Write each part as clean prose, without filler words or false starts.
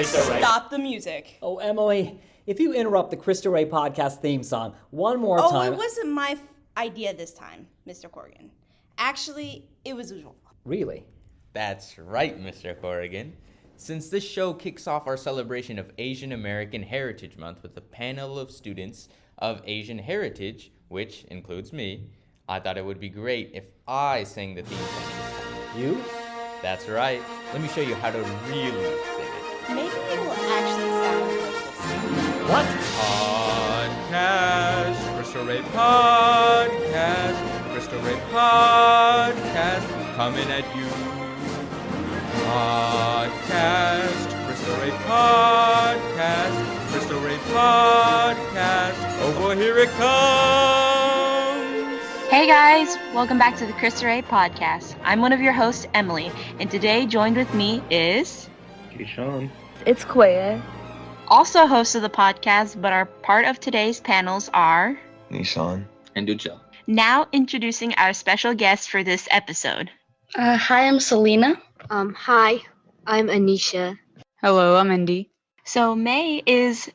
Cristo Rey. Stop the music. Oh, Emily, if you interrupt the Cristo Rey podcast theme song one more time... Oh, it wasn't my idea this time, Mr. Corrigan. Actually, it was Ujwal. Really? That's right, Mr. Corrigan. Since this show kicks off our celebration of Asian American Heritage Month with a panel of students of Asian heritage, which includes me, I thought it would be great if I sang the theme song. You? That's right. Let me show you how to really sing it. Maybe it will actually sound like this. What? Podcast, Cristo Rey Podcast, Cristo Rey Podcast, coming at you. Podcast, Cristo Rey Podcast, Cristo Rey Podcast. Oh, here it comes. Hey guys, welcome back to the Cristo Rey Podcast. I'm one of your hosts, Emily, and today joined with me is... Nishan. It's Quaya. Also hosts of the podcast, but are part of today's panels are... Nishan. And Ujwal. Now introducing our special guest for this episode. Hi, I'm Salina. Hi, I'm Anisha. Hello, I'm Indy. So May is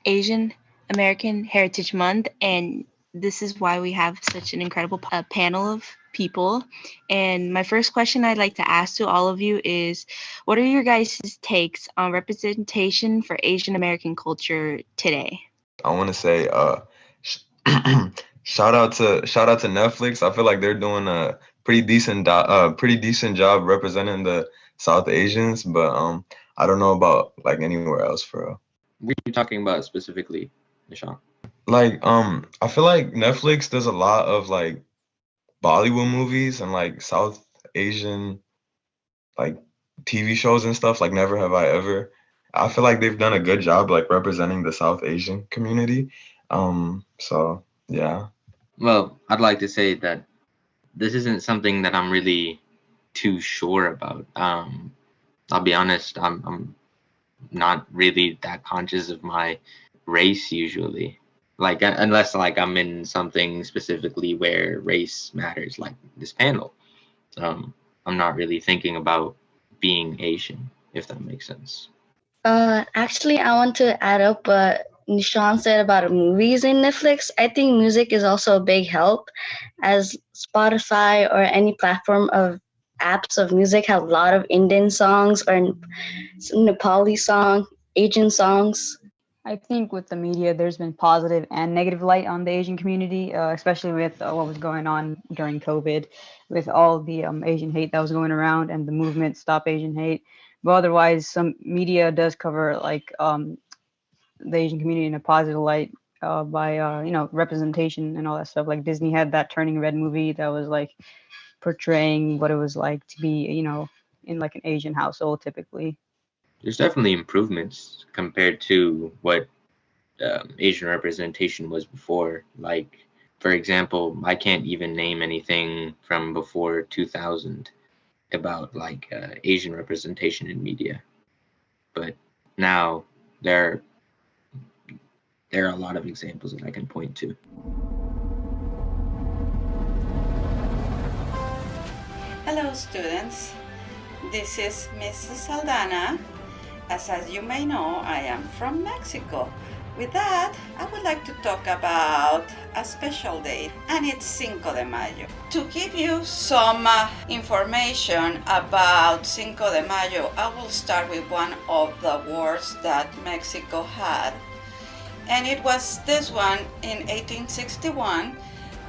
Asian American Heritage Month, and this is why we have such an incredible panel of people. And my first question I'd like to ask to all of you is, what are your guys' takes on representation for Asian American culture today? I want to say shout out to Netflix. I feel like they're doing a pretty decent job representing the South Asians, but I don't know about like anywhere else for real. What are you talking about specifically, Nishan? Like I feel like Netflix does a lot of like Bollywood movies and like South Asian like TV shows and stuff, like Never Have I Ever. I feel like they've done a good job like representing the South Asian community. So yeah. Well, I'd like to say that this isn't something that I'm really too sure about. I'll be honest, I'm not really that conscious of my race usually. Like unless like I'm in something specifically where race matters, like this panel. I'm not really thinking about being Asian, if that makes sense. Actually, I want to add up what Nishan said about movies in Netflix. I think music is also a big help, as Spotify or any platform of apps of music have a lot of Indian songs or Nepali song, Asian songs. I think with the media, there's been positive and negative light on the Asian community, especially with what was going on during COVID, with all the Asian hate that was going around and the movement Stop Asian Hate. But otherwise, some media does cover like the Asian community in a positive light by representation and all that stuff. Like Disney had that Turning Red movie that was like portraying what it was like to be, in like an Asian household typically. There's definitely improvements compared to what Asian representation was before. Like, for example, I can't even name anything from before 2000 about like Asian representation in media. But now there are a lot of examples that I can point to. Hello students, this is Mrs. Saldana. As you may know, I am from Mexico. With that, I would like to talk about a special day, and it's Cinco de Mayo. To give you some information about Cinco de Mayo, I will start with one of the wars that Mexico had. And it was this one in 1861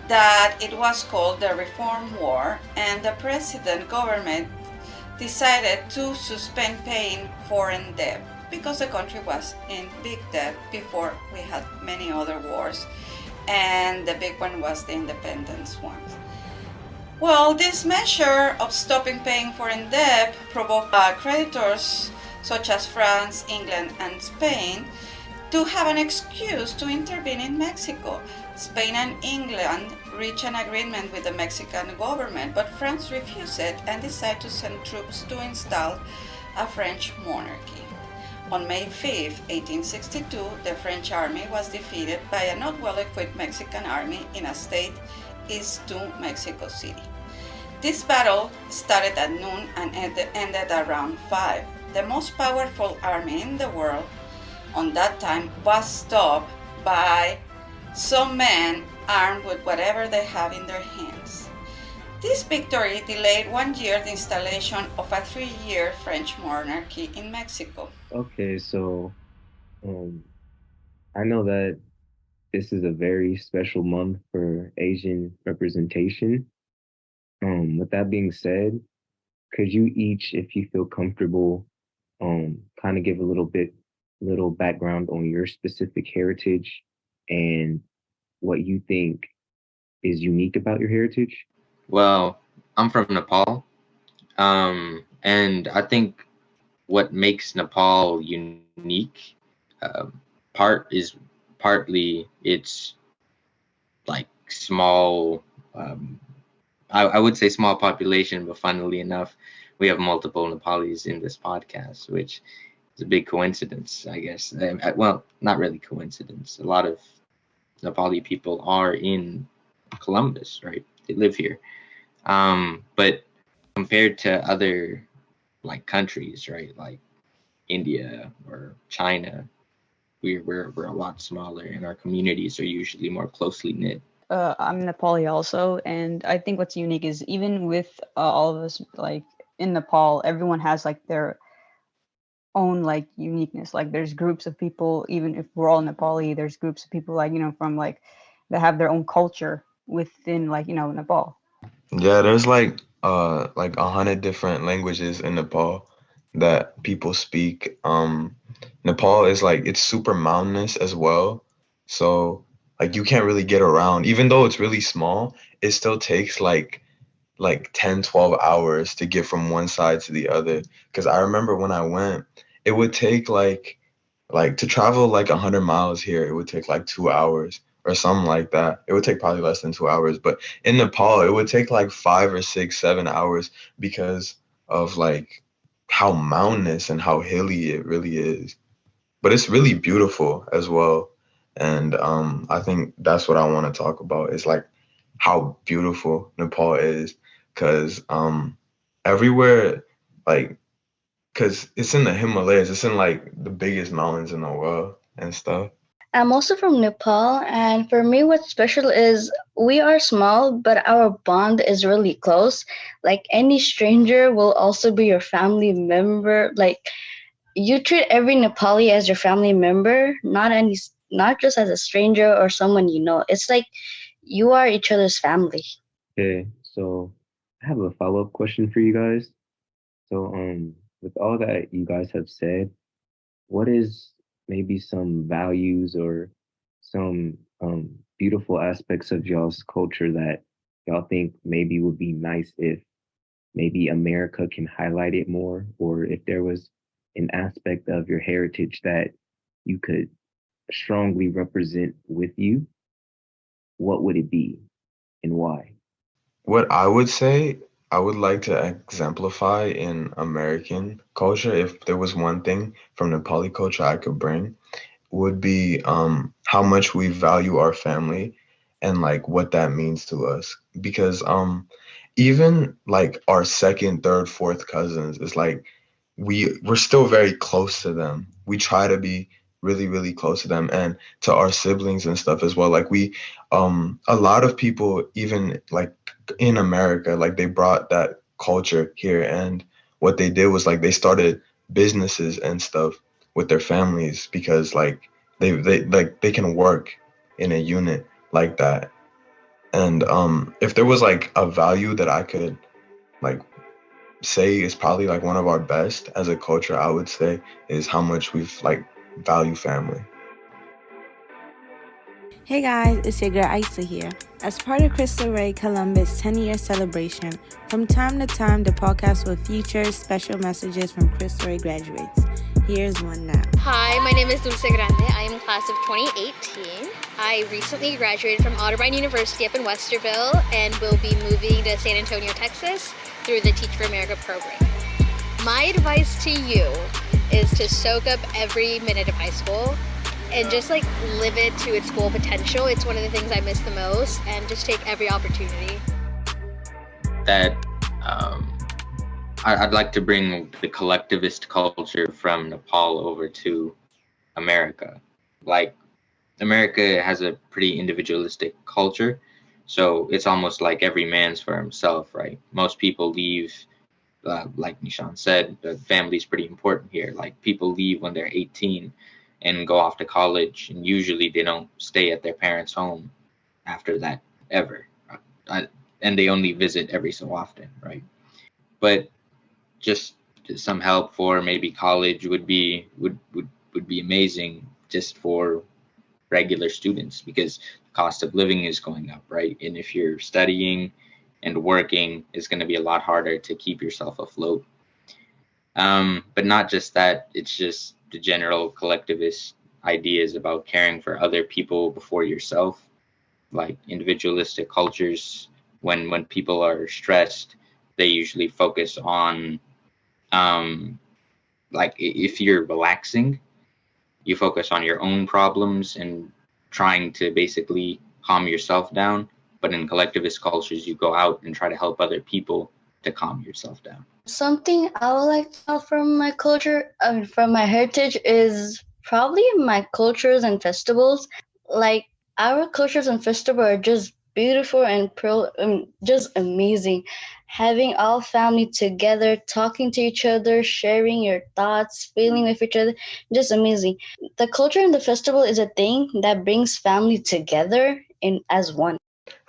that it was called the Reform War, and the president government decided to suspend paying foreign debt because the country was in big debt before we had many other wars, and the big one was the independence one. Well, this measure of stopping paying foreign debt provoked creditors such as France, England, and Spain to have an excuse to intervene in Mexico. Spain and England reached an agreement with the Mexican government, but France refused it and decided to send troops to install a French monarchy. On May 5, 1862, the French army was defeated by a not well-equipped Mexican army in a state east to Mexico City. This battle started at noon and ended around 5 the most powerful army in the world on that time was stopped by some men armed with whatever they have in their hands. This victory delayed 1 year the installation of a 3-year French monarchy in Mexico. Okay, so I know that this is a very special month for Asian representation. With that being said, could you each, if you feel comfortable, kind of give a little background on your specific heritage and what you think is unique about your heritage? Well, I'm from Nepal, and I think what makes Nepal unique, partly it's like small. I would say small population, but funnily enough, we have multiple Nepalis in this podcast, which is a big coincidence, I guess. Well, not really coincidence. A lot of Nepali people are in Columbus, right? They live here. But compared to other like countries, right, like India or China, we're a lot smaller, and our communities are usually more closely knit. I'm Nepali also, and I think what's unique is even with all of us, like in Nepal, everyone has like their own like uniqueness. Like there's groups of people, even if we're all Nepali, there's groups of people like, from like that have their own culture within like, Nepal. Yeah, there's like 100 different languages in Nepal that people speak. Nepal is like, it's super mountainous as well. So like you can't really get around. Even though it's really small, it still takes like 10, 12 hours to get from one side to the other. Because I remember when I went, it would take like to travel like 100 miles here, it would take like 2 hours or something like that. It would take probably less than 2 hours. But in Nepal, it would take like 5 or 6, 7 hours because of like how mountainous and how hilly it really is. But it's really beautiful as well. And I think that's what I want to talk about is like how beautiful Nepal is, because everywhere, like, because it's in the Himalayas, it's in like the biggest mountains in the world and stuff. I'm also from Nepal, and for me, what's special is we are small, but our bond is really close. Like any stranger will also be your family member. Like you treat every Nepali as your family member, not just as a stranger or someone you know. It's like you are each other's family. Okay, so I have a follow-up question for you guys. So, with all that you guys have said, what is maybe some values or some beautiful aspects of y'all's culture that y'all think maybe would be nice if maybe America can highlight it more, or if there was an aspect of your heritage that you could strongly represent with you, what would it be and why? What I would say, I would like to exemplify in American culture, if there was one thing from Nepali culture I could bring, would be how much we value our family and like what that means to us. Because even like our second, third, fourth cousins, it's like we're still very close to them. We try to be really, really close to them and to our siblings and stuff as well. Like a lot of people, even like in America, like they brought that culture here, and what they did was like they started businesses and stuff with their families because like they can work in a unit like that. And if there was like a value that I could like say is probably like one of our best as a culture, I would say is how much we've like value family. Hey guys, it's your girl Isa here. As part of Cristo Rey Columbus 10-year celebration, from time to time the podcast will feature special messages from Cristo Rey graduates. Here's one now. Hi, my name is Dulce Grande. I am class of 2018. I recently graduated from Otterbein University up in Westerville and will be moving to San Antonio, Texas through the Teach for America program. My advice to you is to soak up every minute of high school and just like live it to its full potential. It's one of the things I miss the most, and just take every opportunity. That I'd like to bring the collectivist culture from Nepal over to America. Like, America has a pretty individualistic culture, so it's almost like every man's for himself, right? Most people leave, like Nishan said, the family's pretty important here. Like, people leave when they're 18 and go off to college, and usually they don't stay at their parents' home after that ever. And they only visit every so often, right? But just some help for maybe college would be amazing, just for regular students, because the cost of living is going up, right? And if you're studying and working, it's going to be a lot harder to keep yourself afloat. But not just that, it's just the general collectivist ideas about caring for other people before yourself. Like, individualistic cultures, when people are stressed, they usually focus on, like, if you're relaxing, you focus on your own problems and trying to basically calm yourself down. But in collectivist cultures, you go out and try to help other people to calm yourself down. Something I would like to know from my culture, from my heritage, is probably my cultures and festivals. Like, our cultures and festivals are just beautiful and just amazing. Having all family together, talking to each other, sharing your thoughts, feeling with each other, just amazing. The culture and the festival is a thing that brings family together as one.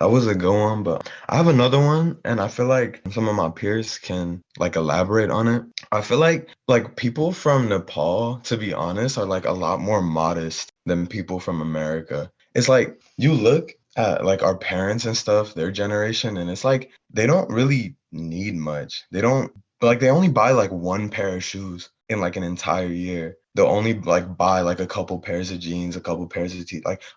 That was a good one, but I have another one, and I feel like some of my peers can like elaborate on it. I feel like people from Nepal, to be honest, are like a lot more modest than people from America. It's like you look at like our parents and stuff, their generation, and it's like they don't really need much. They only buy like one pair of shoes in like an entire year. They'll only like buy like a couple pairs of jeans, a couple pairs of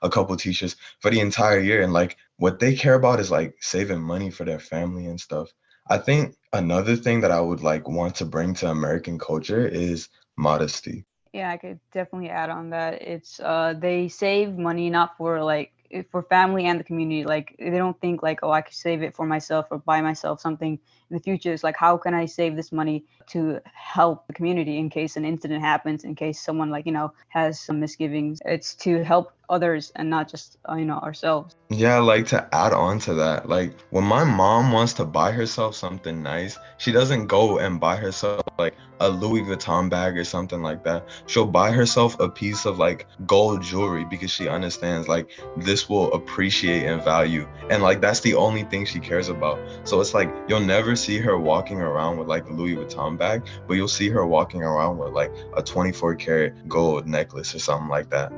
a couple t-shirts for the entire year. And like what they care about is like saving money for their family and stuff. I think another thing that I would like want to bring to American culture is modesty. Yeah, I could definitely add on that. It's they save money not for like for family and the community. Like, they don't think like, oh, I could save it for myself or buy myself something in the future. It's like, how can I save this money to help the community in case an incident happens, in case someone like, has some misgivings. It's to help others and not just ourselves. Yeah, like to add on to that, like when my mom wants to buy herself something nice, she doesn't go and buy herself like a Louis Vuitton bag or something like that. She'll buy herself a piece of like gold jewelry because she understands like this will appreciate in value, and like that's the only thing she cares about. So it's like you'll never see her walking around with like a Louis Vuitton bag, but you'll see her walking around with like a 24 karat gold necklace or something like that.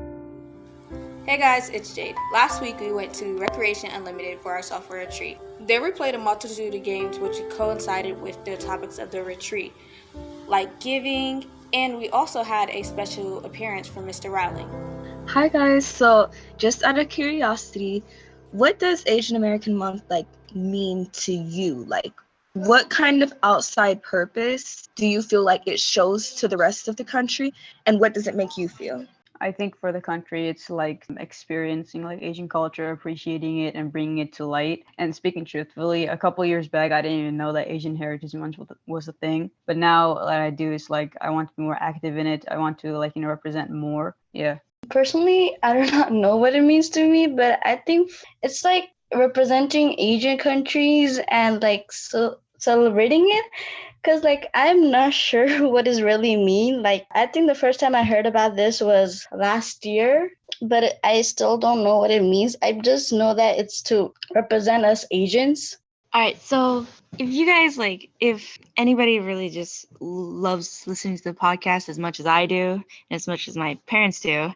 Hey guys, it's Jade. Last week we went to Recreation Unlimited for our software retreat. There we played a multitude of games which coincided with the topics of the retreat, like giving, and we also had a special appearance from Mr. Riley. Hi guys, so just out of curiosity, what does Asian American Month mean to you? Like, what kind of outside purpose do you feel like it shows to the rest of the country, and what does it make you feel? I think for the country, it's like experiencing like Asian culture, appreciating it and bringing it to light. And speaking truthfully, a couple years back, I didn't even know that Asian Heritage Month was a thing. But now what I do is like, I want to be more active in it. I want to represent more. Yeah. Personally, I do not know what it means to me, but I think it's like representing Asian countries and like celebrating it. Because, I'm not sure what it really mean. I think the first time I heard about this was last year, but I still don't know what it means. I just know that it's to represent us Asians. All right, so if you guys, if anybody really just loves listening to the podcast as much as I do, and as much as my parents do,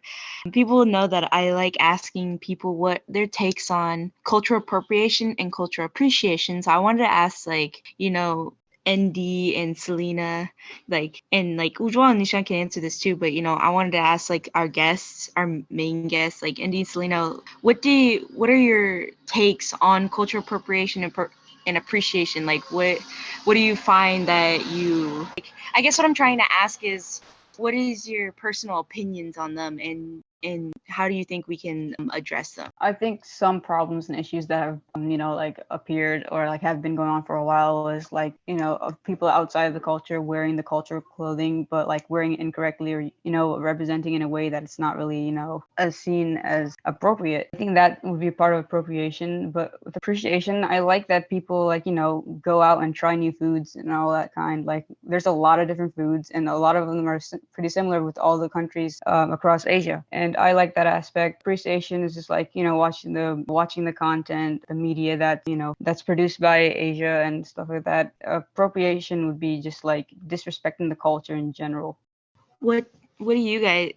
people will know that I like asking people what their takes on cultural appropriation and cultural appreciation. So I wanted to ask, ND and Salina, and Ujwal and Nishan can answer this too, but I wanted to ask our main guests, ND and Salina, what are your takes on cultural appropriation and appreciation? What do you find that you I guess what I'm trying to ask is, what is your personal opinions on them, and and how do you think we can address them? I think some problems and issues that have, like appeared or like have been going on for a while is like, of people outside of the culture wearing the cultural clothing, but like wearing it incorrectly or, representing in a way that it's not really, as seen as appropriate. I think that would be part of appropriation, but with appreciation, I like that people like, go out and try new foods and all that kind. Like there's a lot of different foods and a lot of them are pretty similar with all the countries across Asia. And I like that aspect. Appreciation is just like, watching the content, the media that, that's produced by Asia and stuff like that. Appropriation would be just like disrespecting the culture in general. What do you guys,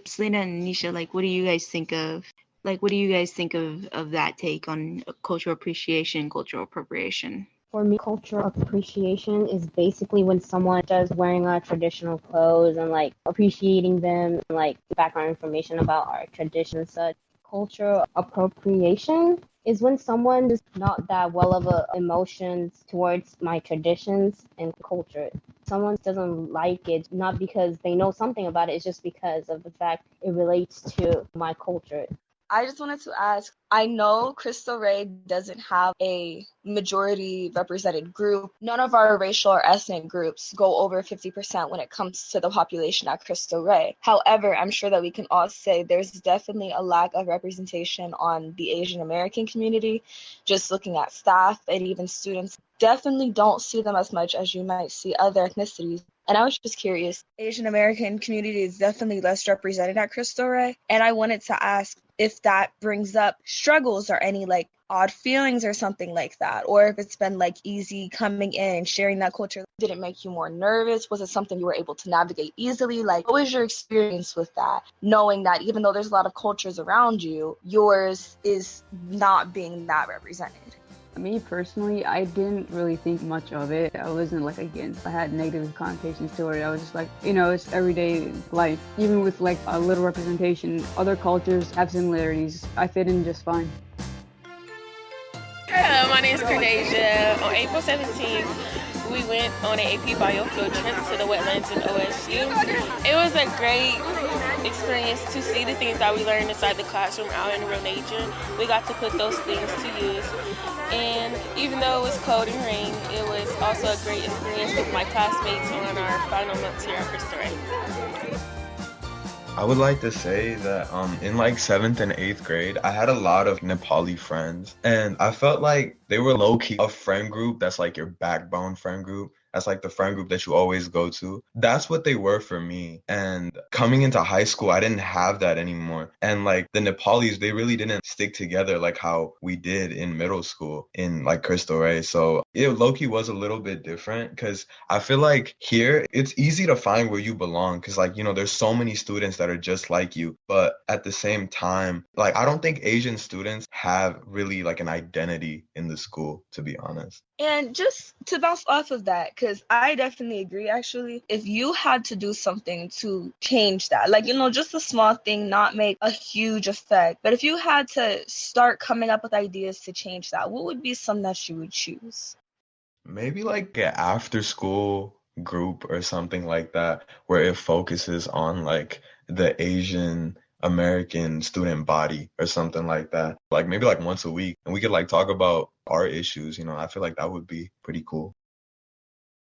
Salina and Nisha, like, what do you guys think of? Like, what do you guys think of that take on cultural appreciation, cultural appropriation? For me, cultural appreciation is basically when someone does wearing our traditional clothes and like appreciating them, like background information about our tradition and such. Cultural appropriation is when someone is not that well of emotions towards my traditions and culture. Someone doesn't like it, not because they know something about it, it's just because of the fact it relates to my culture. I just wanted to ask, I know Cristo Rey doesn't have a majority represented group. None of our racial or ethnic groups go over 50% when it comes to the population at Cristo Rey. However, I'm sure that we can all say there's definitely a lack of representation on the Asian American community. Just looking at staff and even students, definitely don't see them as much as you might see other ethnicities. And I was just curious, Asian American community is definitely less represented at Cristo Rey. And I wanted to ask if that brings up struggles or any like odd feelings or something like that, or if it's been like easy coming in and sharing that culture. Did it make you more nervous? Was it something you were able to navigate easily? Like, what was your experience with that? Knowing that even though there's a lot of cultures around you, yours is not being that represented. Me personally, I didn't really think much of it. I wasn't like against. I had negative connotations toward it. I was just like, it's everyday life. Even with like a little representation, other cultures have similarities. I fit in just fine. Hello, my name is Cornasia. On April 17th, we went on an AP bio field trip to the wetlands in OSU. It was a great experience to see the things that we learned inside the classroom out in real nature. We got to put those things to use. And even though it was cold and rain, it was also a great experience with my classmates on our final months here at Cristo Rey. I would like to say that in like 7th and 8th grade, I had a lot of Nepali friends, and I felt like they were low-key a friend group that's like your backbone friend group. That's like the friend group that you always go to. That's what they were for me. And coming into high school, I didn't have that anymore. And like the Nepalis, they really didn't stick together like how we did in middle school in like Cristo Rey. So it low-key was a little bit different because I feel like here it's easy to find where you belong because like, there's so many students that are just like you. But at the same time, like I don't think Asian students have really like an identity in the school, to be honest. And just to bounce off of that, because I definitely agree, actually, if you had to do something to change that, like, just a small thing, not make a huge effect, but if you had to start coming up with ideas to change that, what would be some that you would choose? Maybe like an after school group or something like that, where it focuses on like the Asian American student body or something like that. Like maybe like once a week, and we could like talk about our issues. I feel like that would be pretty cool.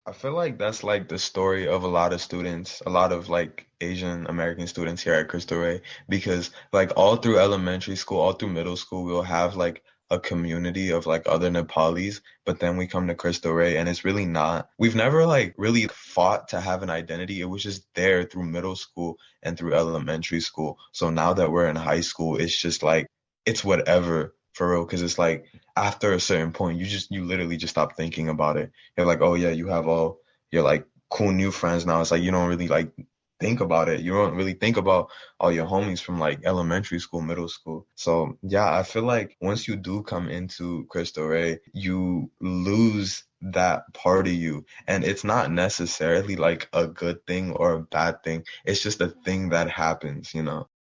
I feel like that's like the story of a lot of students, a lot of like Asian American students here at Cristo Rey, because like all through elementary school, all through middle school, we'll have like a community of like other Nepalis, but then we come to Cristo Rey and it's really not. We've never like really fought to have an identity. It was just there through middle school and through elementary school. So now that we're in high school, it's just like, it's whatever for real. Cause it's like after a certain point, you literally just stop thinking about it. You're like, oh yeah, you have all your like cool new friends now. It's like, you don't really like think about it. You don't really think about all your homies from like elementary school, middle school. So yeah, I feel like once you do come into Cristo Rey, you lose that part of you. And it's not necessarily like a good thing or a bad thing. It's just a thing that happens,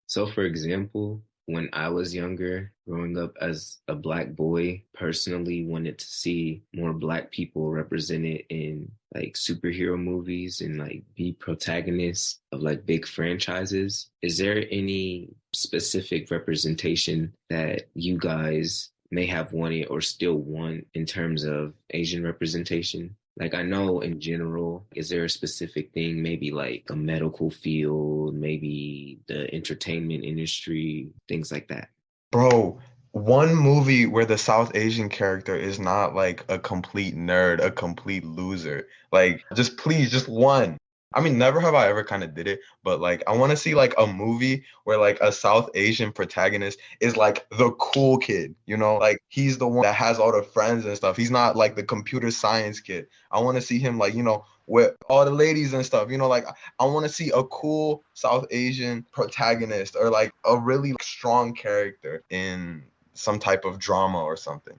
So for example, when I was younger, growing up as a Black boy, personally wanted to see more Black people represented in like superhero movies and like be protagonists of like big franchises. Is there any specific representation that you guys may have wanted or still want in terms of Asian representation? Like, I know in general, is there a specific thing, maybe like a medical field, maybe the entertainment industry, things like that? Bro, one movie where the South Asian character is not like a complete nerd, a complete loser. Like, just please, just one. I mean, never have I ever kind of did it, but like, I want to see like a movie where like a South Asian protagonist is like the cool kid, you know, like he's the one that has all the friends and stuff. He's not like the computer science kid. I want to see him like, you know, with all the ladies and stuff, you know, like I want to see a cool South Asian protagonist or like a really strong character in some type of drama or something.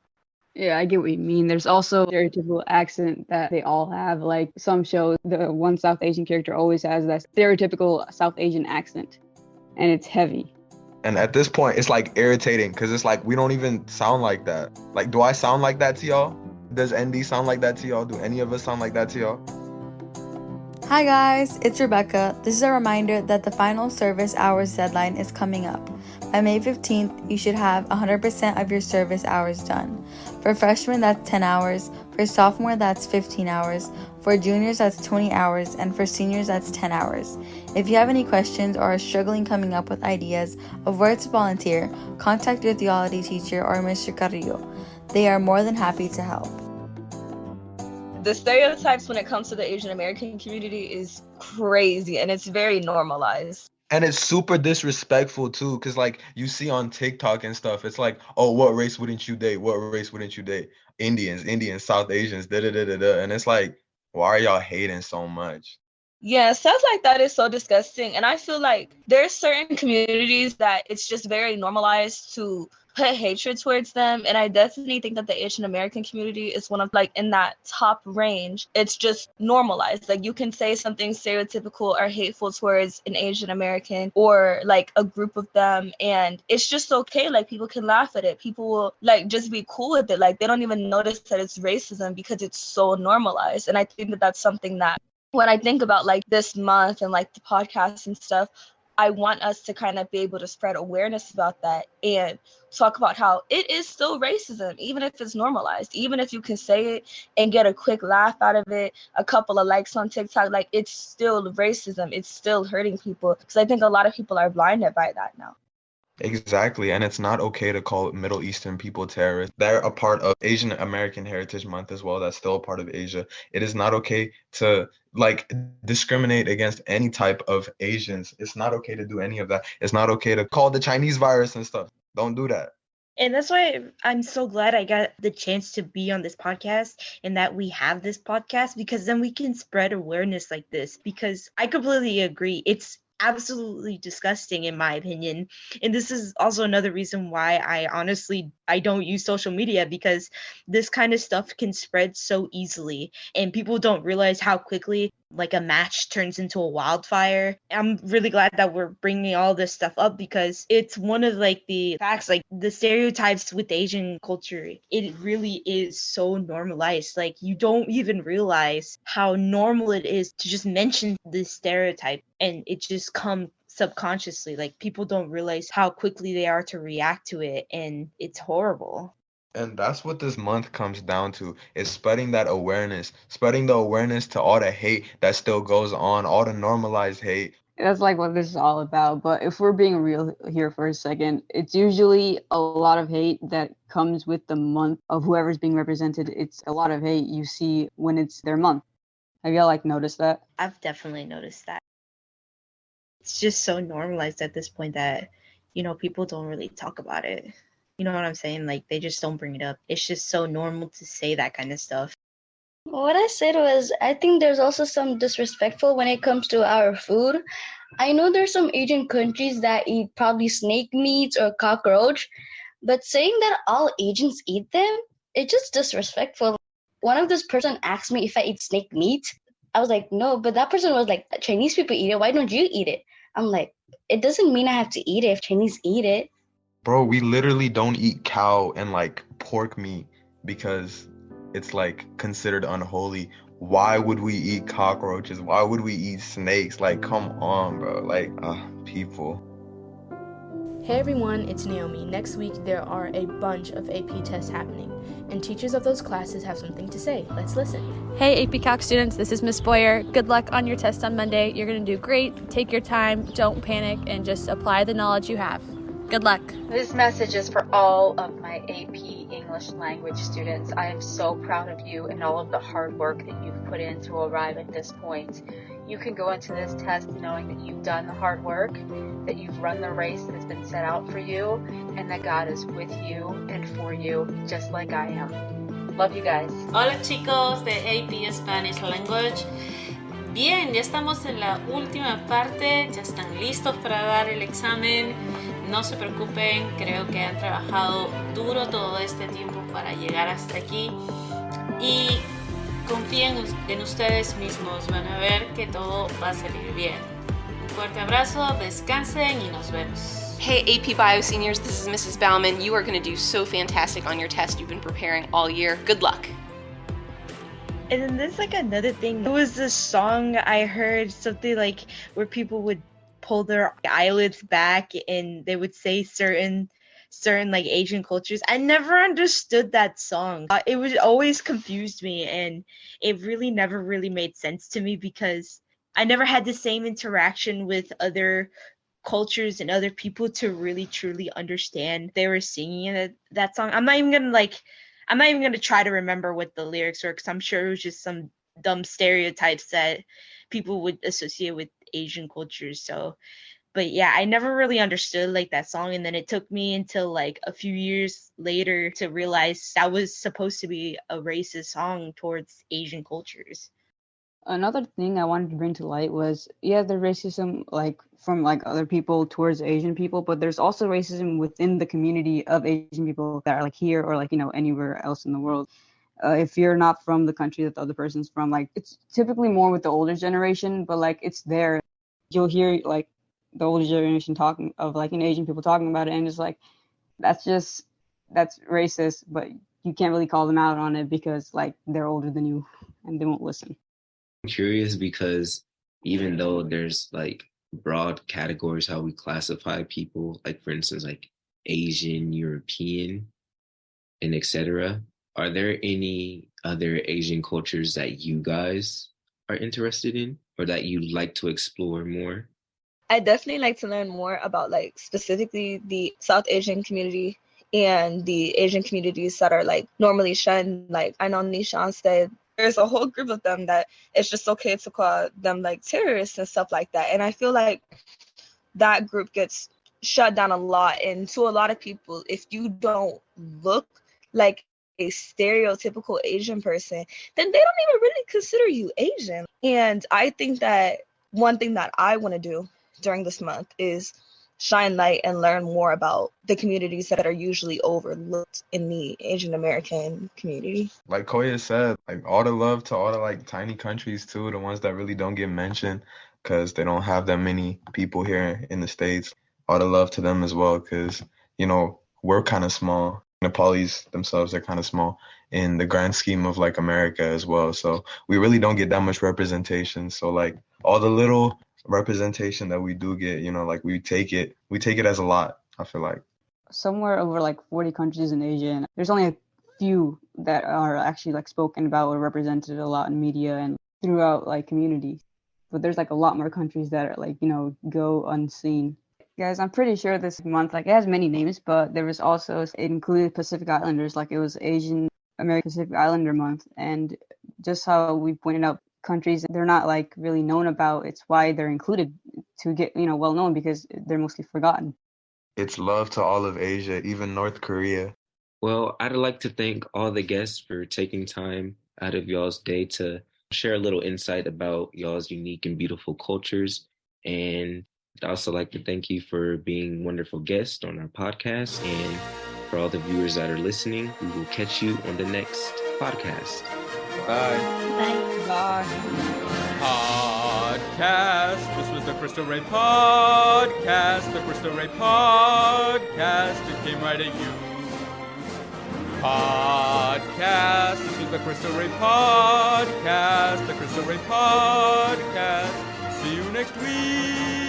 Yeah, I get what you mean. There's also stereotypical accent that they all have. Like some shows, the one South Asian character always has that stereotypical South Asian accent, and it's heavy. And at this point, it's like irritating because it's like we don't even sound like that. Like, do I sound like that to y'all? Does ND sound like that to y'all? Do any of us sound like that to y'all? Hi guys, it's Rebecca. This is a reminder that the final service hours deadline is coming up. By May 15th, you should have 100% of your service hours done. For freshmen, that's 10 hours. For sophomore, that's 15 hours. For juniors, that's 20 hours. And for seniors, that's 10 hours. If you have any questions or are struggling coming up with ideas of where to volunteer, contact your theology teacher or Mr. Carrillo. They are more than happy to help. The stereotypes when it comes to the Asian American community is crazy, and it's very normalized. And it's super disrespectful too, because like you see on TikTok and stuff, it's like, oh, what race wouldn't you date? What race wouldn't you date? Indians, South Asians, da da da da da. And it's like, why are y'all hating so much? Yeah, stuff like that is so disgusting. And I feel like there's certain communities that it's just very normalized to put hatred towards them. And I definitely think that the Asian American community is one of like in that top range. It's just normalized. Like you can say something stereotypical or hateful towards an Asian American or like a group of them. And it's just okay. Like people can laugh at it. People will like just be cool with it. Like they don't even notice that it's racism because it's so normalized. And I think that that's something that when I think about like this month and like the podcast and stuff, I want us to kind of be able to spread awareness about that and talk about how it is still racism, even if it's normalized, even if you can say it and get a quick laugh out of it, a couple of likes on TikTok, like it's still racism. It's still hurting people because I think a lot of people are blinded by that now. Exactly. And it's not okay to call Middle Eastern people terrorists. They're a part of Asian American Heritage Month as well. That's still a part of Asia. It is not okay to like discriminate against any type of Asians. It's not okay to do any of that. It's not okay to call the Chinese virus and stuff. Don't do that. And that's why I'm so glad I got the chance to be on this podcast and that we have this podcast, because then we can spread awareness like this, because I completely agree. It's absolutely disgusting in my opinion. And this is also another reason why I don't use social media, because this kind of stuff can spread so easily and people don't realize how quickly like a match turns into a wildfire. I'm really glad that we're bringing all this stuff up because it's one of like the facts, like the stereotypes with Asian culture. It really is so normalized. Like you don't even realize how normal it is to just mention this stereotype, and it just comes subconsciously. Like people don't realize how quickly they are to react to it, and it's horrible. And that's what this month comes down to, is spreading that awareness, spreading the awareness to all the hate that still goes on, all the normalized hate. That's like what this is all about. But if we're being real here for a second, it's usually a lot of hate that comes with the month of whoever's being represented. It's a lot of hate you see when it's their month. Have y'all like noticed that? I've definitely noticed that. It's just so normalized at this point that, people don't really talk about it. You know what I'm saying? Like, they just don't bring it up. It's just so normal to say that kind of stuff. What I said was, I think there's also some disrespectful when it comes to our food. I know there's some Asian countries that eat probably snake meat or cockroach, but saying that all Asians eat them, it's just disrespectful. One of this person asked me if I eat snake meat. I was like, no, but that person was like, Chinese people eat it. Why don't you eat it? I'm like, it doesn't mean I have to eat it if Chinese eat it. Bro, we literally don't eat cow and like pork meat because it's like considered unholy. Why would we eat cockroaches? Why would we eat snakes? Like, come on, bro. Like, people. Hey everyone, it's Naomi. Next week there are a bunch of AP tests happening, and teachers of those classes have something to say. Let's listen. Hey AP Calc students, this is Miss Boyer. Good luck on your test on Monday. You're going to do great. Take your time, don't panic, and just apply the knowledge you have. Good luck. This message is for all of my AP English language students. I am so proud of you and all of the hard work that you've put in to arrive at this point. You can go into this test knowing that you've done the hard work, that you've run the race that has been set out for you, and that God is with you and for you, just like I am. Love you guys. Hola chicos de AP Spanish Language. Bien, ya estamos en la última parte, ya están listos para dar el examen. No se preocupen, creo que han trabajado duro todo este tiempo para llegar hasta aquí y confíen en ustedes mismos, van a ver que todo va a salir bien. Un fuerte abrazo, descansen y nos vemos. Hey AP Bio seniors, this is Mrs. Bauman. You are going to do so fantastic on your test. You've been preparing all year. Good luck. And then there's like another thing. There was this song I heard, something like where people would pull their eyelids back and they would say certain like Asian cultures. I never understood that song. It would always confused me, and it really never really made sense to me because I never had the same interaction with other cultures and other people to really truly understand they were singing that song. I'm not even gonna try to remember what the lyrics were because I'm sure it was just some dumb stereotypes that people would associate with Asian cultures. So, but yeah, I never really understood like that song, and then it took me until like a few years later to realize that was supposed to be a racist song towards Asian cultures. Another thing I wanted to bring to light was, yeah, the racism like from like other people towards Asian people, but there's also racism within the community of Asian people that are like here or like, you know, anywhere else in the world. If you're not from the country that the other person's from, like it's typically more with the older generation, but like it's there. You'll hear like the older generation talking of like Asian people talking about it, and it's like that's racist, but you can't really call them out on it because like they're older than you and they won't listen. I'm curious because even though there's like broad categories how we classify people, like for instance like Asian, European, and etc., are there any other Asian cultures that you guys are interested in or that you'd like to explore more? I definitely like to learn more about like specifically the South Asian community and the Asian communities that are like normally shunned. Like I know Nishan said there's a whole group of them that it's just okay to call them like terrorists and stuff like that. And I feel like that group gets shut down a lot. And to a lot of people, if you don't look like a stereotypical Asian person, then they don't even really consider you Asian. And I think that one thing that I want to do during this month is shine light and learn more about the communities that are usually overlooked in the Asian American community. Like Koya said, like all the love to all the like tiny countries too, the ones that really don't get mentioned because they don't have that many people here in the States. All the love to them as well because, you know, we're kind of small. Nepalis themselves are kind of small in the grand scheme of like America as well. So we really don't get that much representation. So like all the little representation that we do get, you know, like we take it as a lot, I feel like. Somewhere over like 40 countries in Asia, and there's only a few that are actually like spoken about or represented a lot in media and throughout like communities. But there's like a lot more countries that are like, you know, go unseen. Guys, I'm pretty sure this month, like it has many names, but there was also, it included Pacific Islanders, like it was Asian American Pacific Islander month. And just how we pointed out, countries they're not like really known about, it's why they're included to get, you know, well known because they're mostly forgotten. It's love to all of Asia, even North Korea. Well, I'd like to thank all the guests for taking time out of y'all's day to share a little insight about y'all's unique and beautiful cultures. And I'd also like to thank you for being wonderful guests on our podcast. And for all the viewers that are listening, we will catch you on the next podcast. Bye. Bye. Podcast. This was the Cristo Rey Podcast. The Cristo Rey Podcast. podcast, it came right at you. Podcast. This was the Cristo Rey podcast. The Cristo Rey podcast. See you next week.